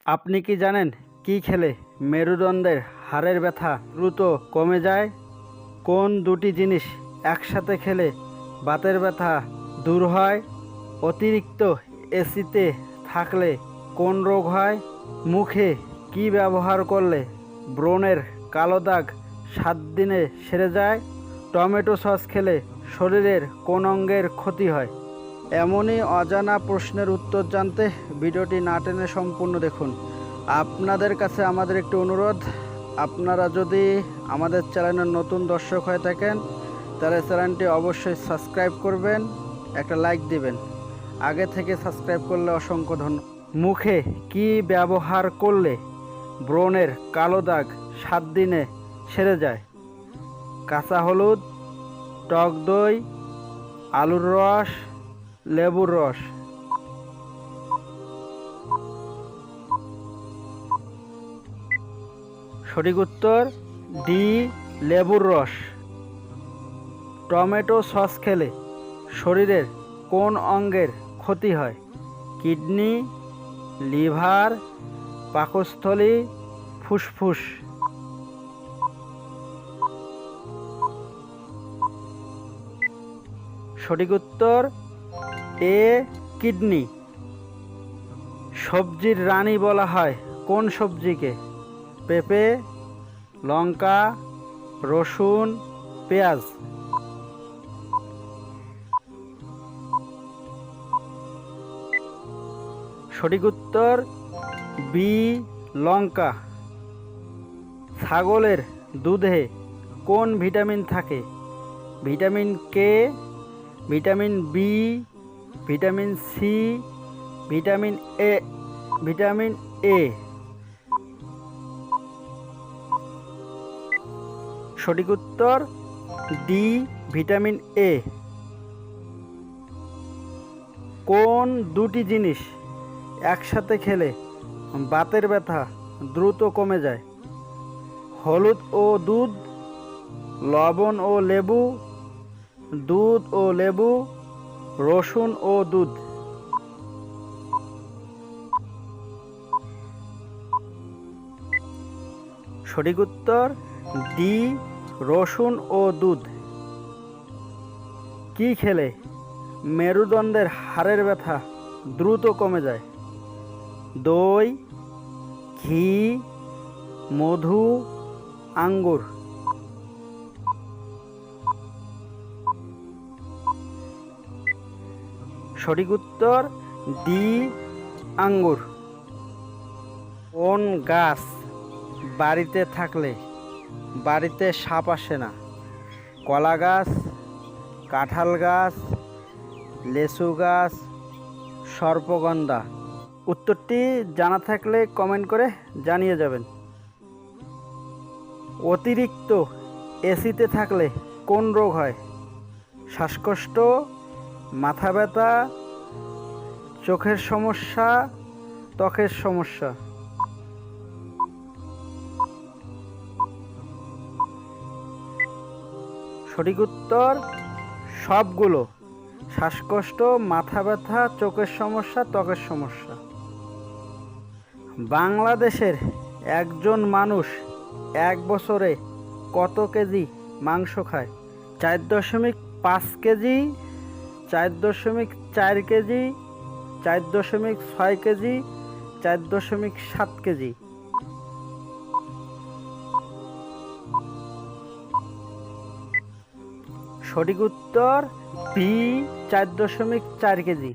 আপনি কি জানেন কি খেলে মেরুদণ্ডের হাড়ের ব্যথা দ্রুত কমে যায়? কোন দুটি জিনিস একসাথে খেলে বাতের ব্যথা দূর হয়? অতিরিক্ত এসিতে থাকলে কোন রোগ হয়? মুখে কি ব্যবহার করলে ব্রণের কালো দাগ 7 দিনে সেরে যায়? টমেটো সস খেলে শরীরের কোন অঙ্গের ক্ষতি হয়? এমনই অজানা প্রশ্নের উত্তর জানতে ভিডিওটি না টেনে সম্পূর্ণ দেখুন। আপনাদের কাছে আমাদের একটি অনুরোধ, আপনারা যদি আমাদের চ্যানেলের নতুন দর্শক হয়ে থাকেন তাহলে চ্যানেলটি অবশ্যই সাবস্ক্রাইব করবেন, একটা লাইক দিবেন। আগে থেকে সাবস্ক্রাইব করলে অসংখ্য ধন্যবাদ। মুখে কি ব্যবহার করলে ব্রণের কালো দাগ 7 দিনে সেরে যায়? কাঁচা হলুদ, টক দই, আলুর রস, লেবুর রস। সঠিক উত্তর ডি, লেবুর রস। টমেটো সস খেলে শরীরের কোন অঙ্গের ক্ষতি হয়? কিডনি, লিভার, পাকস্থলী, ফুসফুস। সঠিক উত্তর এ, কিডনি। সবজির রানী বলা হয় কোন সবজিকে? পেঁপে, লঙ্কা, রসুন, পেঁয়াজ। সঠিক উত্তর বি, লঙ্কা। ছাগলের দুধে কোন ভিটামিন থাকে? Vitamin K, vitamin B, vitamin C, vitamin A. Vitamin A. সঠিক উত্তর ডি, ভিটামিন এ। কোন দুটি জিনিস একসাথে খেলে বাতের ব্যথা দ্রুত কমে যায়? হলুদ ও দুধ, লবণ ও লেবু, দুধ ও লেবু, রসুন ও দুধ। সঠিক উত্তর ডি, রসুন ও দুধ। কি খেলে মেরুদণ্ডের হাড়ের ব্যথা দ্রুত কমে যায়? দই, ঘি, মধু, আঙ্গুর। সঠিক উত্তর ডি, আঙ্গুর। কোন গাছ বাড়িতে থাকলে বাড়িতে সাপ আসে না? কলা গাছ, কাঁঠাল গাছ, লেচু গাছ, সর্পগন্ধা। উত্তরটি জানা থাকলে কমেন্ট করে জানিয়ে যাবেন। অতিরিক্ত এসিতে থাকলে কোন রোগ হয়? শ্বাসকষ্ট, মাথা ব্যথা, চোখের সমস্যা, ত্বকের সমস্যা। সঠিক উত্তর সবগুলো। শ্বাসকষ্ট, মাথা ব্যথা, চোখের সমস্যা, ত্বকের সমস্যা। বাংলাদেশের একজন মানুষ 1 বছরে কত কেজি মাংস খায়? 4.5 কেজি, 4.4 কেজি, 4.6 কেজি, 4.7 কেজি। সঠিক উত্তর বি, 4.4 কেজি।